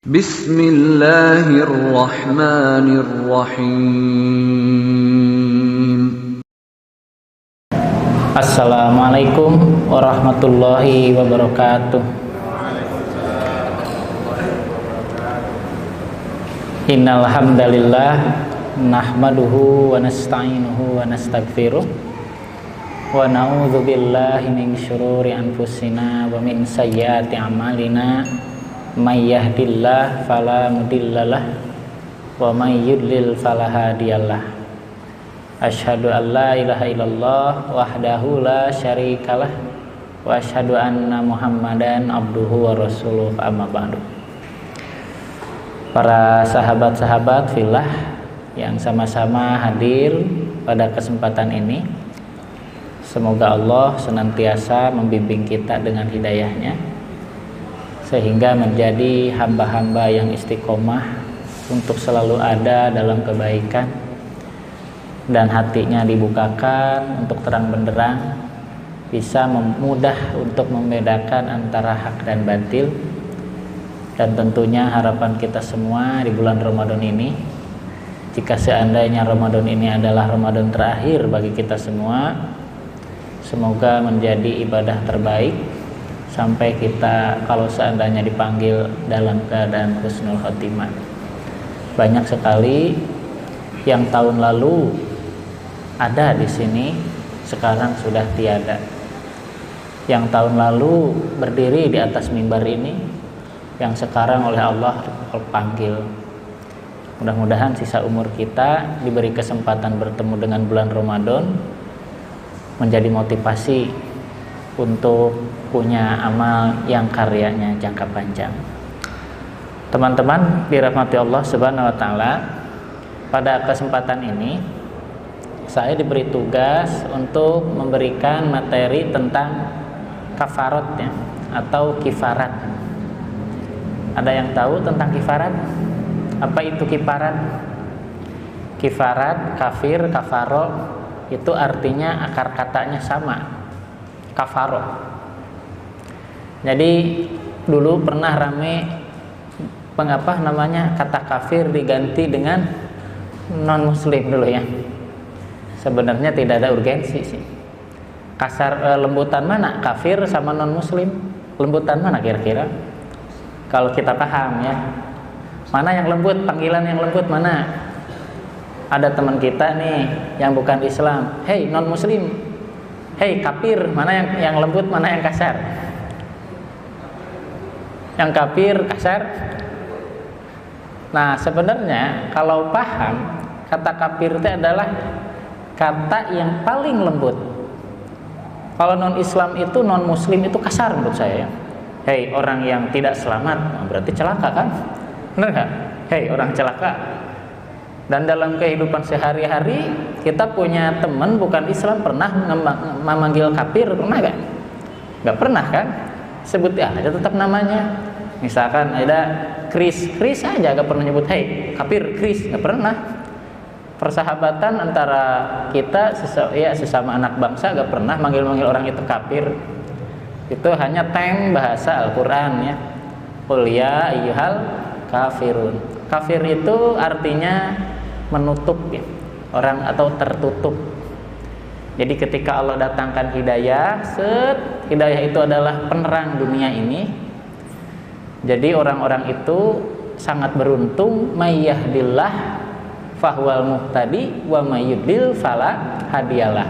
Bismillahirrahmanirrahim. Assalamualaikum warahmatullahi wabarakatuh. Innal hamdalillah nahmaduhu wa nasta'inuhu wa nastaghfiruh wa na'udzu billahi min syururi anfusina wa min sayyiati a'malina may yahdihillahu fala mudhillalah wa may yudlil fala hadiyalah. Asyhadu an la ilaha illallah wahdahu la syarikalah wa asyhadu anna Muhammadan abduhu wa rasuluh, amma ba'du. Para sahabat-sahabat fillah yang sama-sama hadir pada kesempatan ini, semoga Allah senantiasa membimbing kita dengan hidayahnya sehingga menjadi hamba-hamba yang istiqomah untuk selalu ada dalam kebaikan dan hatinya dibukakan untuk terang benderang, bisa mudah untuk membedakan antara hak dan batil. Dan tentunya harapan kita semua di bulan Ramadan ini, jika seandainya Ramadan ini adalah Ramadan terakhir bagi kita semua, semoga menjadi ibadah terbaik sampai kita kalau seandainya dipanggil dalam keadaan husnul khotimah. Banyak sekali yang tahun lalu ada di sini, sekarang sudah tiada. Yang tahun lalu berdiri di atas mimbar ini, yang sekarang oleh Allah panggil. Mudah-mudahan sisa umur kita diberi kesempatan bertemu dengan bulan Ramadan, menjadi motivasi untuk punya amal yang karyanya jangka panjang. Teman-teman dirahmati Allah Subhanahu wa taala, pada kesempatan ini saya diberi tugas untuk memberikan materi tentang kafarat ya, atau kifarat. Ada yang tahu tentang kifarat? Apa itu kifarat? Kifarat, kafir, kafaro, itu artinya akar katanya sama, kafaro. Jadi dulu pernah rame kata kafir diganti dengan non muslim dulu ya. Sebenarnya tidak ada urgensi sih. Lembutan mana kafir sama non muslim? Lembutan mana kira-kira? Kalau kita paham ya, mana yang lembut, panggilan yang lembut mana? Ada teman kita nih yang bukan Islam, hei non muslim, hei kafir, mana yang lembut, mana yang kasar? Yang kafir kasar. Nah sebenarnya kalau paham, kata kafir itu adalah kata yang paling lembut. Kalau non Islam itu, non muslim itu kasar menurut saya. Hei orang yang tidak selamat, berarti celaka kan? Benar nggak? Hei orang celaka. Dan dalam kehidupan sehari-hari kita punya teman bukan Islam pernah memanggil kafir, pernah nggak? Nggak pernah kan? Sebut aja tetap namanya. Misalkan ada Chris aja nggak pernah nyebut hei kafir Chris, nggak pernah. Persahabatan antara kita sesama anak bangsa nggak pernah manggil orang itu kafir. Itu hanya bahasa Al-Quran ya. Qul ya ayyuhal kafirun. Kafir itu artinya menutup ya, orang atau tertutup. Jadi ketika Allah datangkan hidayah, hidayah itu adalah penerang dunia ini. Jadi orang-orang itu sangat beruntung, may yahdillah fahwal muhtadi wa may yudlil fala hadiyalah.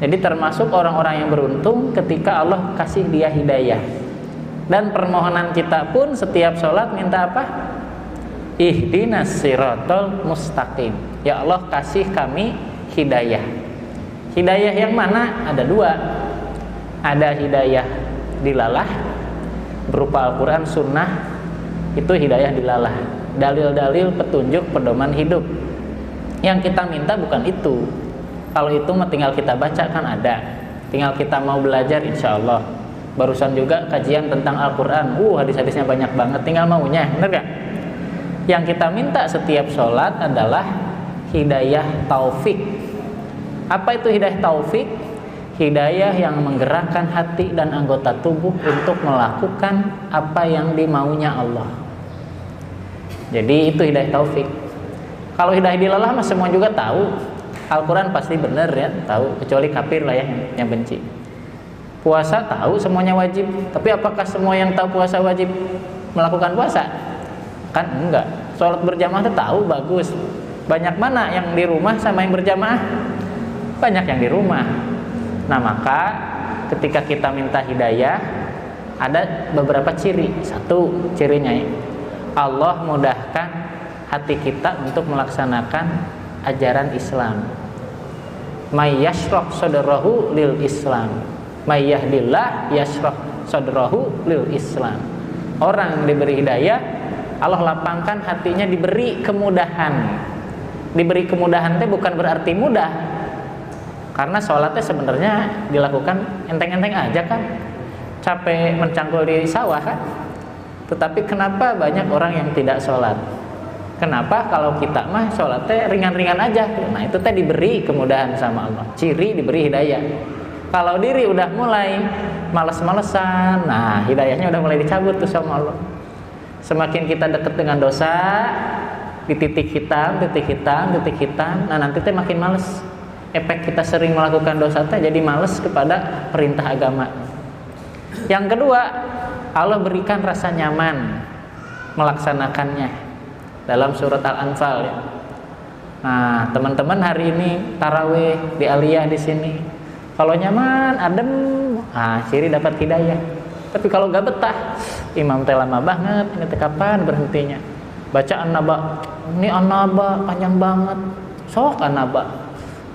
Jadi termasuk orang-orang yang beruntung ketika Allah kasih dia hidayah. Dan permohonan kita pun setiap sholat minta apa? Ihdinas siratal mustaqim. Ya Allah kasih kami hidayah. Hidayah yang mana? Ada dua. Ada hidayah dilalah berupa Al-Quran, Sunnah. Itu hidayah dilalah, dalil-dalil petunjuk pedoman hidup. Yang kita minta bukan itu. Kalau itu mah tinggal kita baca kan ada, tinggal kita mau belajar insya Allah. Barusan juga kajian tentang Al-Quran, hadis-hadisnya banyak banget, tinggal maunya, bener gak? Yang kita minta setiap sholat adalah hidayah taufik. Apa itu hidayah taufik? Hidayah yang menggerakkan hati dan anggota tubuh untuk melakukan apa yang dimaunya Allah. Jadi itu hidayah taufik. Kalau hidayah dilalah mah semua juga tahu. Al-Quran pasti benar ya, tahu, kecuali kafir lah ya yang benci. Puasa tahu semuanya wajib, tapi apakah semua yang tahu puasa wajib melakukan puasa? Kan enggak. Sholat berjamaah itu tahu bagus. Banyak mana yang di rumah sama yang berjamaah? Banyak yang di rumah. Nah maka ketika kita minta hidayah, ada beberapa ciri. Satu cirinya ya, Allah mudahkan hati kita untuk melaksanakan ajaran Islam. May yashrah sadrahu lil Islam, may yahdillah yashrah sadrahu lil Islam. Orang yang diberi hidayah, Allah lapangkan hatinya, diberi kemudahan. Diberi kemudahan itu bukan berarti mudah, karena sholatnya sebenarnya dilakukan enteng-enteng aja kan, capek mencangkul di sawah kan. Tetapi kenapa banyak orang yang tidak sholat? Kenapa? Kalau kita mah sholatnya ringan-ringan aja. Nah itu teh diberi kemudahan sama Allah, ciri diberi hidayah. Kalau diri udah mulai males-malesan, nah hidayahnya udah mulai dicabut tuh sama Allah. Semakin kita dekat dengan dosa, di titik hitam, nah nanti teh makin males. Efek kita sering melakukan dosa teh jadi males kepada perintah agama. Yang kedua, Allah berikan rasa nyaman melaksanakannya dalam surat Al-Anfal ya. Nah, teman-teman hari ini tarawih di Aliyah di sini. Kalau nyaman, adem, ciri dapat hidayah. Tapi kalau gak betah, imam teh lama banget, ini teh kapan berhentinya? Baca An-Naba, ini An-Naba panjang banget, sok An-Naba.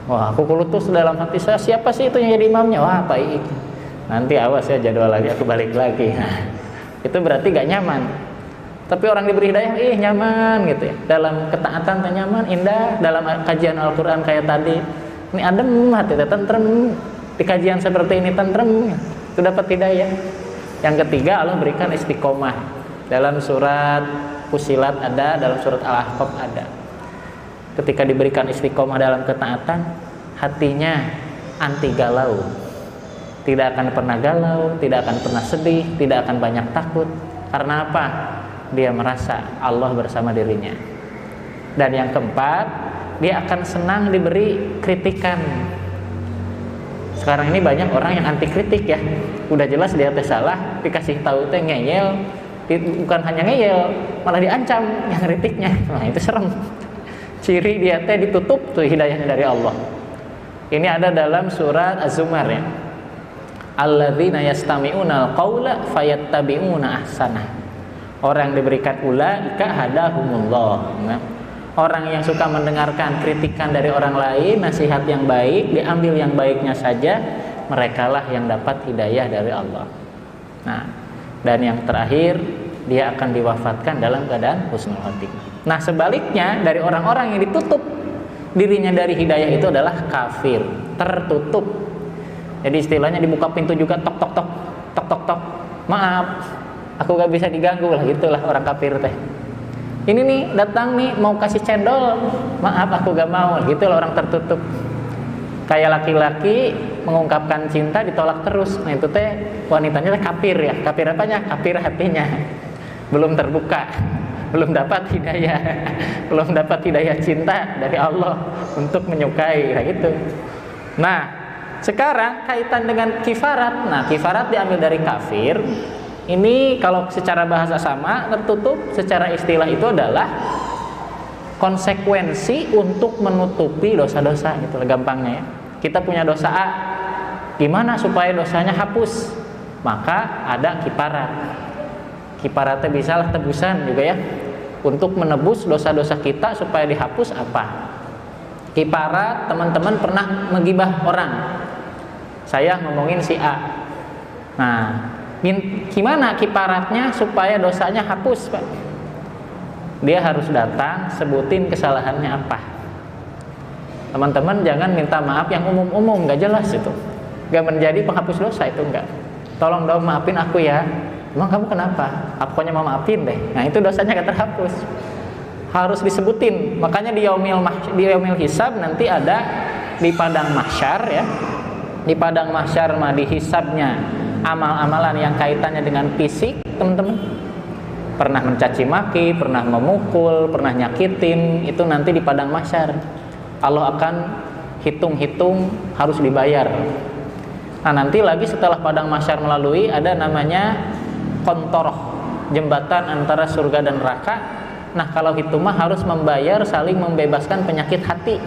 Wah, aku kulutus dalam hati saya, siapa sih itu yang jadi imamnya? Wah, Pak Iik. Nanti awas ya, jadwal lagi, aku balik lagi. Nah, itu berarti gak nyaman. Tapi orang diberi hidayah, nyaman gitu ya. Dalam ketaatan teh nyaman, indah. Dalam kajian Al-Quran kayak tadi, ini adem, hati teh tentrem. Di kajian seperti ini tentrem, itu dapat hidayah. Yang ketiga, Allah berikan istiqomah. Dalam surat Fusilat ada, dalam surat Al-Ahqaf ada. Ketika diberikan istiqomah dalam ketaatan, hatinya anti galau. Tidak akan pernah galau, tidak akan pernah sedih, tidak akan banyak takut. Karena apa? Dia merasa Allah bersama dirinya. Dan yang keempat, dia akan senang diberi kritikan. Sekarang ini banyak orang yang anti kritik ya. Udah jelas dia teh salah, dikasih tahu teh ngeyel. Bukan hanya ngeyel, malah diancam yang kritiknya. Nah itu serem. Ciri dia teh ditutup tuh hidayahnya dari Allah. Ini ada dalam surat Az-Zumar ya. Alladzina yastami'unal qaula fayattabi'una ahsanah. Orang diberikan ulaika hadahumullah. Nah, orang yang suka mendengarkan kritikan dari orang lain, nasihat yang baik, diambil yang baiknya saja, merekalah yang dapat hidayah dari Allah. Nah, dan yang terakhir, dia akan diwafatkan dalam keadaan husnul khotimah. Nah, sebaliknya dari orang-orang yang ditutup dirinya dari hidayah itu adalah kafir, tertutup. Jadi istilahnya dibuka pintu juga tok tok tok tok tok tok. Maaf, aku gak bisa diganggu lah, gitulah orang kafir teh. Ini nih datang nih mau kasih cendol, maaf aku gak mau, gitulah orang tertutup. Kayak laki-laki mengungkapkan cinta ditolak terus. Nah itu teh wanitanya teh kafir ya. Kafir apanya? Kafir hatinya. Belum terbuka, belum dapat hidayah, belum dapat hidayah cinta dari Allah untuk menyukai kayak gitu. Nah, sekarang kaitan dengan kifarat. Nah, kifarat diambil dari kafir. Ini kalau secara bahasa sama, tertutup. Secara istilah itu adalah konsekuensi untuk menutupi dosa-dosa gitu gampangnya ya. Kita punya dosa A, gimana supaya dosanya hapus? Maka ada kifarat. Kifaratnya bisa lah tebusan juga ya. Untuk menebus dosa-dosa kita supaya dihapus apa? Kifarat, teman-teman pernah menggibah orang. Saya ngomongin si A. Nah, gimana kifaratnya supaya dosanya hapus, Pak? Dia harus datang, sebutin kesalahannya apa. Teman-teman jangan minta maaf yang umum-umum, gak jelas itu. Gak menjadi penghapus dosa itu, enggak. Tolong dong maafin aku ya. Emang kamu kenapa? Aku pokoknya mau maafin deh. Nah itu dosanya gak terhapus. Harus disebutin. Makanya di yaumil hisab nanti ada di padang mahsyar ya. Di padang mahsyar mah dihisabnya amal-amalan yang kaitannya dengan fisik, teman-teman. pernah mencaci maki, pernah memukul, pernah nyakitin, itu nanti di padang mahsyar Allah akan hitung-hitung, harus dibayar. Nah, nanti lagi setelah padang mahsyar melalui, ada namanya kontoroh, jembatan antara surga dan neraka. Nah, kalau itu mah harus membayar, saling membebaskan penyakit hati,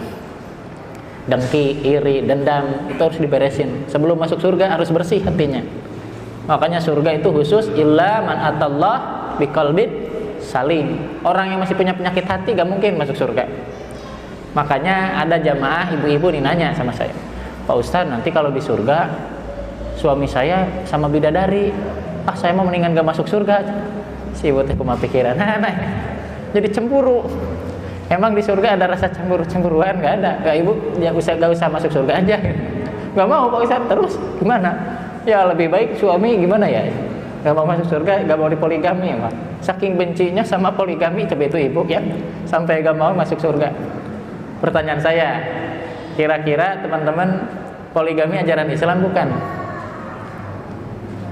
dengki, iri, dendam, itu harus diberesin. Sebelum masuk surga harus bersih hatinya. Makanya surga itu khusus illa man atallah biqalbin salim. Orang yang masih punya penyakit hati gak mungkin masuk surga. Makanya ada jamaah ibu-ibu nih nanya sama saya, Pak Ustadz, nanti kalau di surga suami saya sama bidadari, saya mau mendingan gak masuk surga. Si ibu teh kumaha pikiran, nah, jadi cemburu. Emang di surga ada rasa cemburuan? Gak ada. Gak, ibu ya gak usah masuk surga aja. Gak mau Pak Ustadz. Terus gimana? Ya lebih baik suami gimana ya? Gak mau masuk surga, gak mau dipoligami ya, saking bencinya sama poligami coba itu ibu ya, sampai gak mau masuk surga. Pertanyaan saya, kira-kira teman-teman poligami ajaran Islam bukan?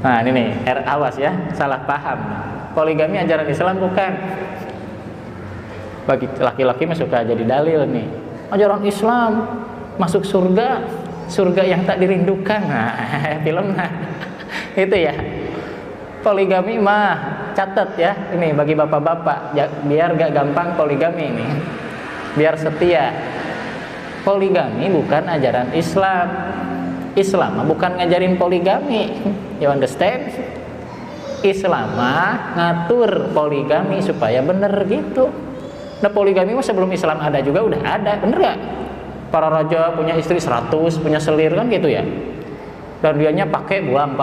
Nah ini nih, awas ya, salah paham. Poligami ajaran Islam bukan. Bagi laki-laki mah suka jadi dalil nih. Ajaran Islam masuk surga, surga yang tak dirindukan. Nah, film nah. Itu ya. Poligami mah catat ya, ini bagi bapak-bapak biar gak gampang poligami ini. Biar setia. Poligami bukan ajaran Islam. Islam bukan ngajarin poligami. You understand? Islam ngatur poligami supaya bener gitu. Nah, poligami mah sebelum Islam ada juga udah ada, bener gak? Para raja punya istri 100, punya selir kan gitu ya. Dan dianya pakai buang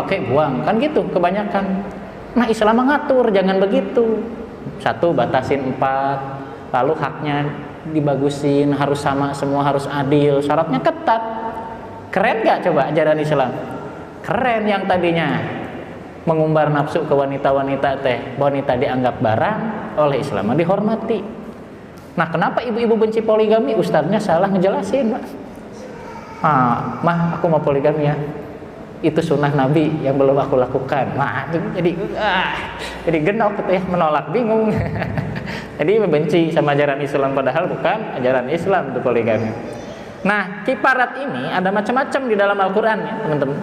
kan gitu kebanyakan. Nah, Islam ngatur jangan begitu. 1 batasin 4, lalu haknya dibagusin, harus sama semua, harus adil, syaratnya ketat. Keren gak coba ajaran Islam? Keren. Yang tadinya mengumbar nafsu ke wanita-wanita wanita dianggap barang, oleh Islam dihormati. Nah, kenapa ibu-ibu benci poligami? Ustadznya salah ngejelasin, Pak. Mah aku mau poligami ya, itu sunnah Nabi yang belum aku lakukan. Nah, jadi genok gitu ya, menolak, bingung. Jadi membenci sama ajaran Islam, padahal bukan ajaran Islam itu poligami. Nah, kiparat ini ada macam-macam di dalam Al-Quran ya teman-teman.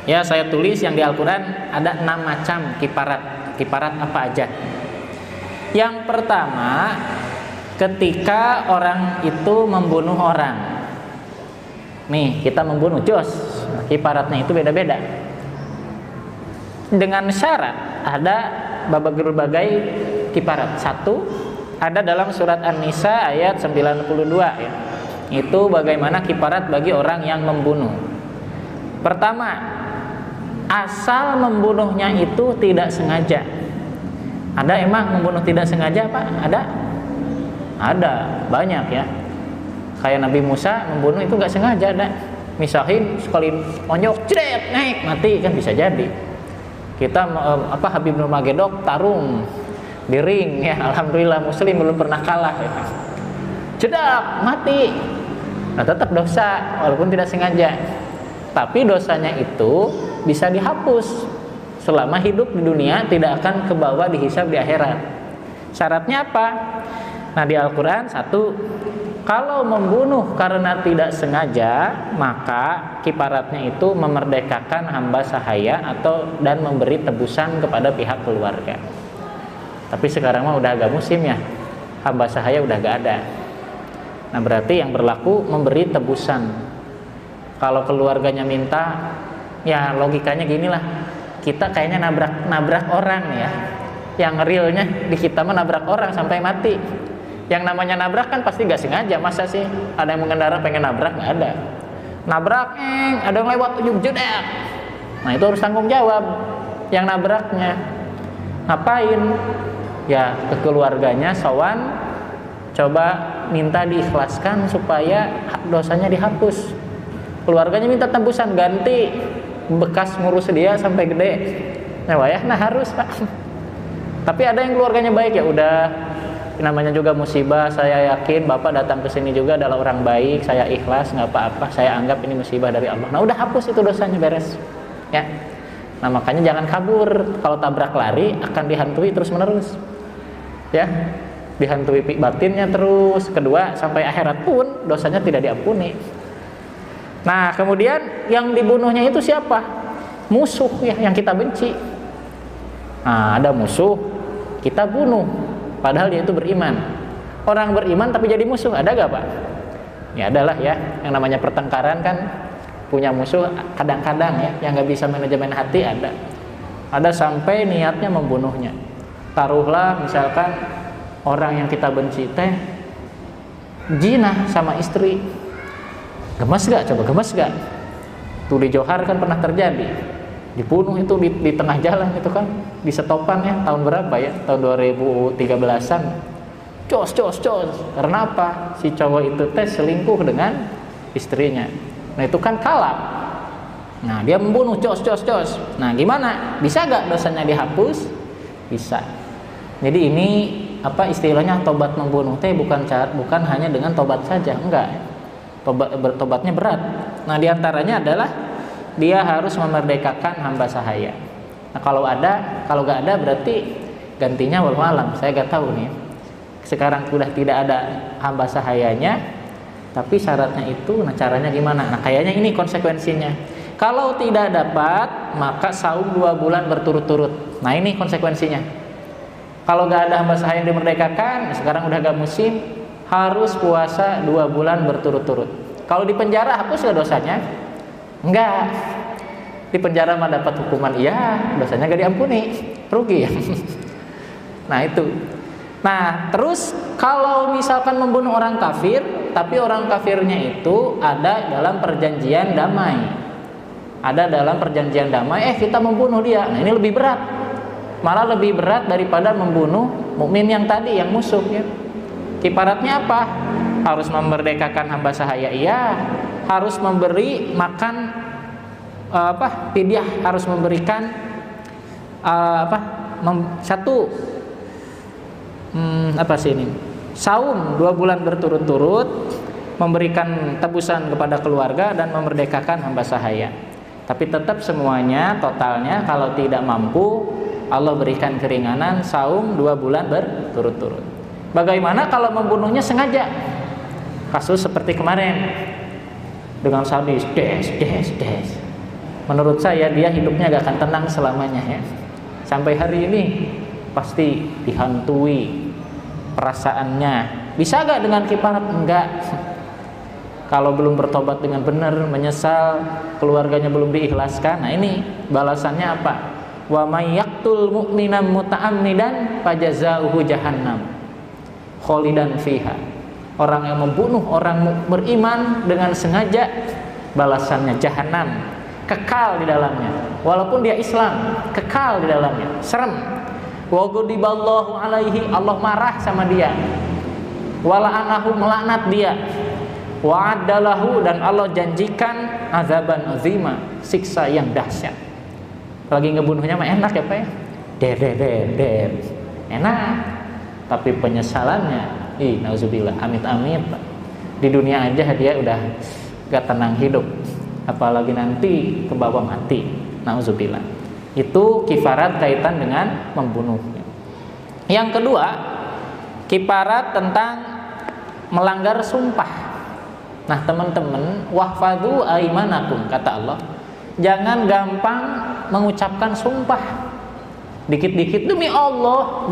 Ya, saya tulis yang di Al-Quran ada 6 macam kiparat. Kiparat apa aja? Yang pertama, ketika orang itu membunuh orang. Nih, kita membunuh, jos. Kiparatnya itu beda-beda. Dengan syarat ada berbagai kiparat. 1 ada dalam surat An-Nisa ayat 92 ya. Itu bagaimana kiparat bagi orang yang membunuh. Pertama, asal membunuhnya itu tidak sengaja. Ada emang membunuh tidak sengaja, Pak? Ada, banyak ya. Kayak Nabi Musa membunuh itu gak sengaja, ada. Misahin sekali onyok, jret, naik, mati kan bisa jadi. Kita Habib Nurmagedok tarung di ring ya, alhamdulillah muslim belum pernah kalah ya. Jedak, mati. Nah, tetap dosa walaupun tidak sengaja. Tapi dosanya itu bisa dihapus selama hidup di dunia, tidak akan kebawa dihisab di akhirat. Syaratnya apa? Nah, di Al-Quran 1, kalau membunuh karena tidak sengaja, maka kiparatnya itu memerdekakan hamba sahaya dan memberi tebusan kepada pihak keluarga. Tapi sekarang mah udah agak musim ya, hamba sahaya udah gak ada. Nah, berarti yang berlaku memberi tebusan. Kalau keluarganya minta, ya logikanya ginilah, kita kayaknya nabrak orang ya. Yang realnya di kita mah nabrak orang sampai mati. Yang namanya nabrak kan pasti gak sengaja, masa sih ada yang mengendara pengen nabrak? Gak ada. Nabrak, ada yang lewat ujung jedek. Nah, itu harus tanggung jawab yang nabraknya. Ngapain? Ya ke keluarganya sowan, coba minta diikhlaskan supaya dosanya dihapus. Keluarganya minta tebusan, ganti bekas ngurus dia sampai gede. Nah harus, Pak. Tapi ada yang keluarganya baik, ya udah, namanya juga musibah. Saya yakin Bapak datang ke sini juga adalah orang baik, saya ikhlas, nggak apa-apa, saya anggap ini musibah dari Allah. Nah, udah hapus itu dosanya, beres. Ya. Nah makanya jangan kabur. Kalau tabrak lari akan dihantui terus menerus, ya, dihantui batinnya terus. Kedua, sampai akhirat pun dosanya tidak diampuni. Nah kemudian yang dibunuhnya itu siapa? Musuh ya, yang kita benci. Nah ada musuh kita bunuh, padahal dia itu beriman. Orang beriman tapi jadi musuh, ada gak Pak? Ya adalah ya, yang namanya pertengkaran kan punya musuh kadang-kadang ya, yang gak bisa manajemen hati ada. Ada sampai niatnya membunuhnya. Taruhlah misalkan orang yang kita benci teh zina sama istri. Gemes gak? Coba gemes gak? Tuh di Johar kan pernah terjadi, dibunuh itu di tengah jalan itu kan, di setopan ya, tahun berapa ya? Tahun 2013-an. Cos. Karena apa? Si cowok itu teh selingkuh dengan istrinya. Nah itu kan kalap. Nah dia membunuh cos. Nah gimana? Bisa gak dosanya dihapus? Bisa. Jadi ini apa istilahnya, tobat membunuh teh bukan hanya dengan tobat saja, enggak. Tobatnya berat. Nah diantaranya adalah dia harus memerdekakan hamba sahaya. Nah kalau gak ada berarti gantinya wallahu alam. Saya gak tahu nih. Sekarang sudah tidak ada hamba sahayanya, tapi syaratnya itu, nah caranya gimana? Nah kayaknya ini konsekuensinya. Kalau tidak dapat, maka saum 2 bulan berturut-turut. Nah ini konsekuensinya. Kalau gak ada hamba sahaya yang dimerdekakan, sekarang udah gak musim, harus puasa 2 bulan berturut-turut. Kalau di penjara hapus gak dosanya? Enggak. Di penjara mah dapat hukuman, iya, dosanya gak diampuni, rugi ya. Nah itu. Nah terus kalau misalkan membunuh orang kafir, tapi orang kafirnya itu ada dalam perjanjian damai, kita membunuh dia. Nah ini lebih berat, malah lebih berat daripada membunuh mukmin yang tadi, yang musuh ya. Kiparatnya apa? Harus memerdekakan hamba sahaya, iya. Harus memberi makan fidyah, harus memberikan saum 2 bulan berturut-turut, memberikan tebusan kepada keluarga dan memerdekakan hamba sahaya. Tapi tetap semuanya totalnya kalau tidak mampu, Allah berikan keringanan, saum 2 bulan berturut-turut. Bagaimana kalau membunuhnya sengaja? Kasus seperti kemarin dengan sadis, des. Menurut saya dia hidupnya gak akan tenang selamanya ya. Sampai hari ini pasti dihantui perasaannya. Bisa gak dengan kiparat? Enggak. Kalau belum bertobat dengan benar, menyesal, keluarganya belum diikhlaskan, nah ini balasannya apa? Wa may yaqtul mu'minan muta'ammidan fajazauhu jahannam kholidan fiha. Orang yang membunuh orang beriman dengan sengaja, balasannya jahanam, kekal di dalamnya. Walaupun dia Islam, kekal di dalamnya. Serem. Wa ghadiballahu alaihi, Allah marah sama dia. Wa la'anahu, melaknat dia. Wa addalahu, dan Allah janjikan azaban azima, siksa yang dahsyat. Lagi ngebunuhnya mah enak ya Pak ya. Der. Enak. Tapi penyesalannya, nauzubillah, amit-amit. Di dunia aja dia udah gak tenang hidup, apalagi nanti ke bawah mati. Nauzubillah. Itu kifarat kaitan dengan membunuh. Yang kedua, kifarat tentang melanggar sumpah. Nah teman-teman, wahfadhu aimanakum, kata Allah, jangan gampang mengucapkan sumpah. Dikit-dikit demi Allah,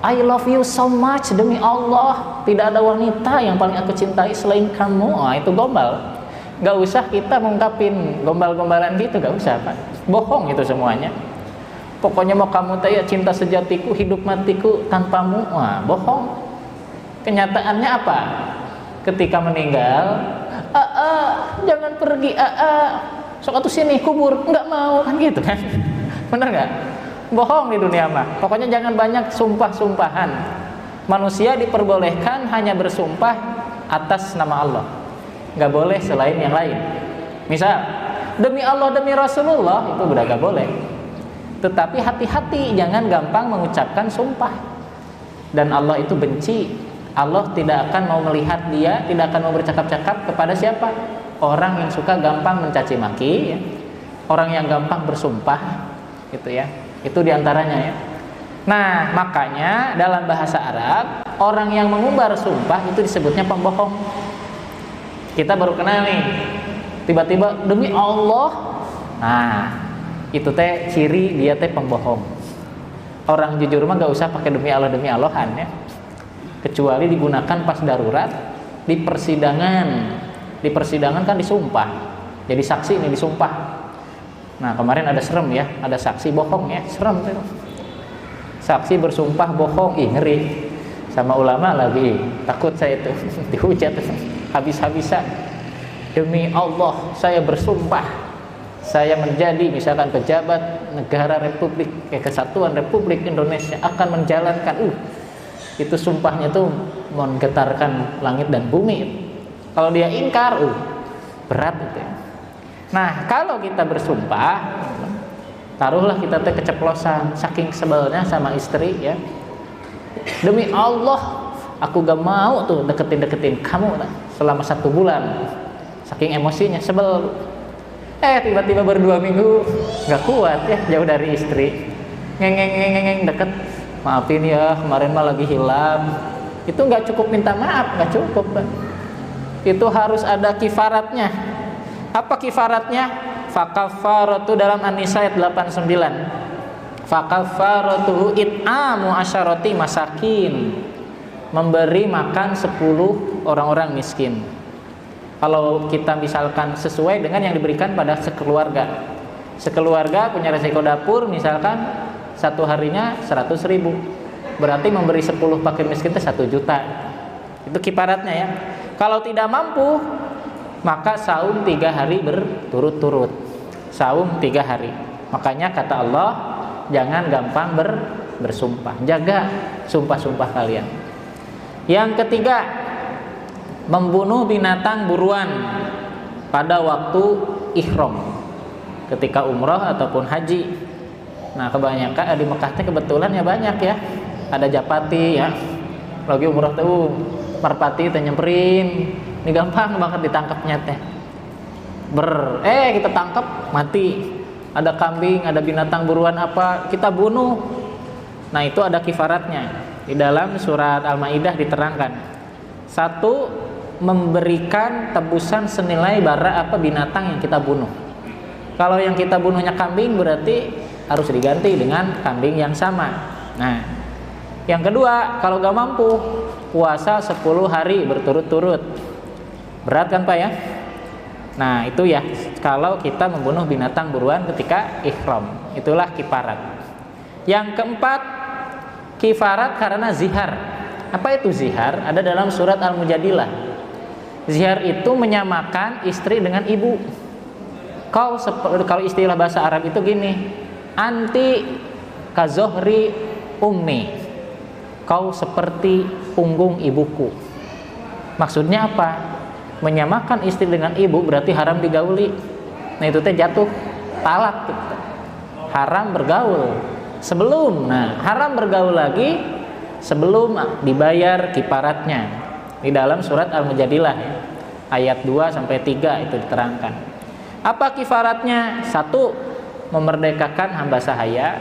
I love you so much, demi Allah, tidak ada wanita yang paling aku cintai selain kamu. Itu gombal. Gak usah kita mengungkapin gombal-gombalan gitu, gak usah Pak. Bohong itu semuanya. Pokoknya mau kamu tanya cinta sejatiku, hidup matiku tanpamu. Bohong. Kenyataannya apa? Ketika meninggal, jangan pergi, sok atuh sini kubur, nggak mau, kan gitu kan? Bener nggak? Bohong di dunia mah. Pokoknya jangan banyak sumpah-sumpahan. Manusia diperbolehkan hanya bersumpah atas nama Allah, nggak boleh selain yang lain. Misal demi Allah, demi Rasulullah, itu udah nggak boleh. Tetapi hati-hati, jangan gampang mengucapkan sumpah. Dan Allah itu benci. Allah tidak akan mau melihat dia, tidak akan mau bercakap-cakap kepada siapa? Orang yang suka gampang mencaci maki, ya. orang yang gampang bersumpah, gitu ya. Itu diantaranya ya. Nah, makanya dalam bahasa Arab orang yang mengumbar sumpah itu disebutnya pembohong. Kita baru kenal nih, tiba-tiba demi Allah, nah itu teh ciri dia teh pembohong. Orang jujur mah gak usah pakai demi Allahan ya, kecuali digunakan pas darurat di persidangan. Di persidangan kan disumpah, jadi saksi ini disumpah. Nah kemarin ada serem ya, ada saksi bohong ya, serem tuh. Saksi bersumpah bohong, ngeri. Sama ulama lagi, takut saya itu dihujat habis-habisan. Demi Allah saya bersumpah, saya menjadi misalkan pejabat negara Republik Kesatuan Republik Indonesia akan menjalankan. Itu sumpahnya tuh menggetarkan langit dan bumi. Kalau dia ingkar, berat itu ya. Nah kalau kita bersumpah, taruhlah kita teh keceplosan saking sebelnya sama istri ya, demi Allah aku gak mau tuh deketin kamu selama 1 bulan, saking emosinya sebel. Tiba-tiba baru 2 minggu gak kuat ya, jauh dari istri, ngeng deket, maafin ya kemarin mah lagi hilang. Itu gak cukup minta maaf, gak cukup, itu harus ada kifaratnya. Apa kifaratnya? Fakafaratu dalam An-Nisa ayat 89. Fakafaratuhu it'amu asyarati masakin, memberi makan 10 orang-orang miskin. Kalau kita misalkan sesuai dengan yang diberikan pada sekeluarga. Sekeluarga punya resiko dapur misalkan 1 harinya 100.000. Berarti memberi 10 fakir miskin itu 1 juta. Itu kifaratnya ya. Kalau tidak mampu, maka saum 3 hari berturut-turut. Saum 3 hari. Makanya kata Allah, jangan gampang bersumpah. Jaga sumpah-sumpah kalian. Yang ketiga, membunuh binatang buruan pada waktu ihram, ketika umroh ataupun haji. Nah kebanyakan di Mekah kebetulan ya banyak ya, ada japati ya, lagi umroh tuh merpati teh nyemperin, ini gampang banget ditangkapnya teh. Kita tangkap mati. Ada kambing, ada binatang buruan apa, kita bunuh. Nah itu ada kifaratnya. Di dalam surat Al-Maidah diterangkan. 1, memberikan tebusan senilai bara apa binatang yang kita bunuh. Kalau yang kita bunuhnya kambing berarti harus diganti dengan kambing yang sama. Nah yang kedua, kalau gak mampu, puasa 10 hari berturut-turut. Berat kan Pak ya? Nah itu ya, kalau kita membunuh binatang buruan ketika ihram, itulah kifarat. Yang keempat, kifarat karena zihar. Apa itu zihar? Ada dalam surat Al-Mujadilah. Zihar itu menyamakan istri dengan ibu. Kalau istilah bahasa Arab itu gini, anti kazohri ummi, kau seperti punggung ibuku. Maksudnya apa? Menyamakan istri dengan ibu berarti haram digauli. Nah itu teh jatuh talak gitu. Haram bergaul sebelum. Nah haram bergaul lagi sebelum dibayar kifaratnya. Di dalam surat Al-Mujadilah ya, ayat 2 sampai 3 itu diterangkan. Apa kifaratnya? 1, memerdekakan hamba sahaya.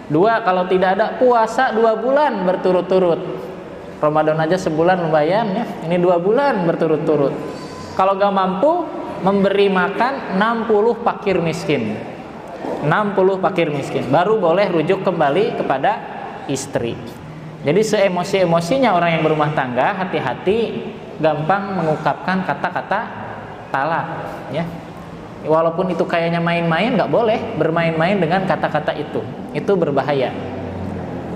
2, kalau tidak ada puasa 2 bulan berturut-turut. Ramadan aja sebulan lumayan ya, ini 2 bulan berturut-turut. Kalau gak mampu, memberi makan 60 fakir miskin. 60 fakir miskin baru boleh rujuk kembali kepada istri. Jadi seemosi-emosinya orang yang berumah tangga, hati-hati gampang mengungkapkan kata-kata talak ya. Walaupun itu kayaknya main-main, gak boleh bermain-main dengan kata-kata itu berbahaya.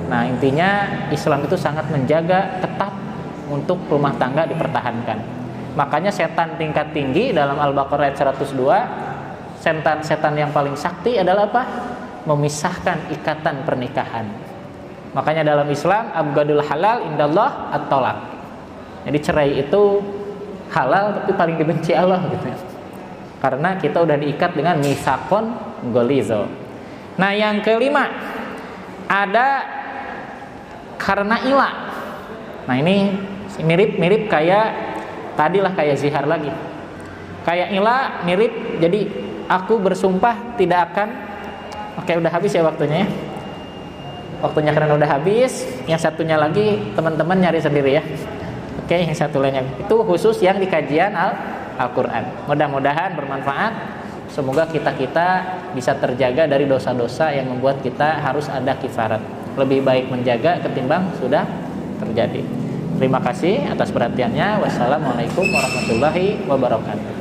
Nah intinya Islam itu sangat menjaga ketat untuk rumah tangga dipertahankan. Makanya setan tingkat tinggi dalam Al-Baqarah ayat 102, setan yang paling sakti adalah apa? Memisahkan ikatan pernikahan. Makanya dalam Islam abghadul halal indallah at-thalaq. Jadi cerai itu halal tapi paling dibenci Allah gitu. Karena kita udah diikat dengan mitsaqon ghalizo. Nah yang kelima, ada karena ilah. Nah ini mirip kayak tadilah, kayak zihar lagi. Kayak ilah mirip, jadi aku bersumpah tidak akan. Oke, udah habis ya waktunya ya. Waktunya karena udah habis. Yang satunya lagi teman-teman nyari sendiri ya. Oke, yang satu lainnya itu khusus yang di kajian Al-Quran. Mudah-mudahan bermanfaat. Semoga kita bisa terjaga dari dosa-dosa yang membuat kita harus ada kifarat. Lebih baik menjaga ketimbang sudah terjadi. Terima kasih atas perhatiannya. Wassalamualaikum warahmatullahi wabarakatuh.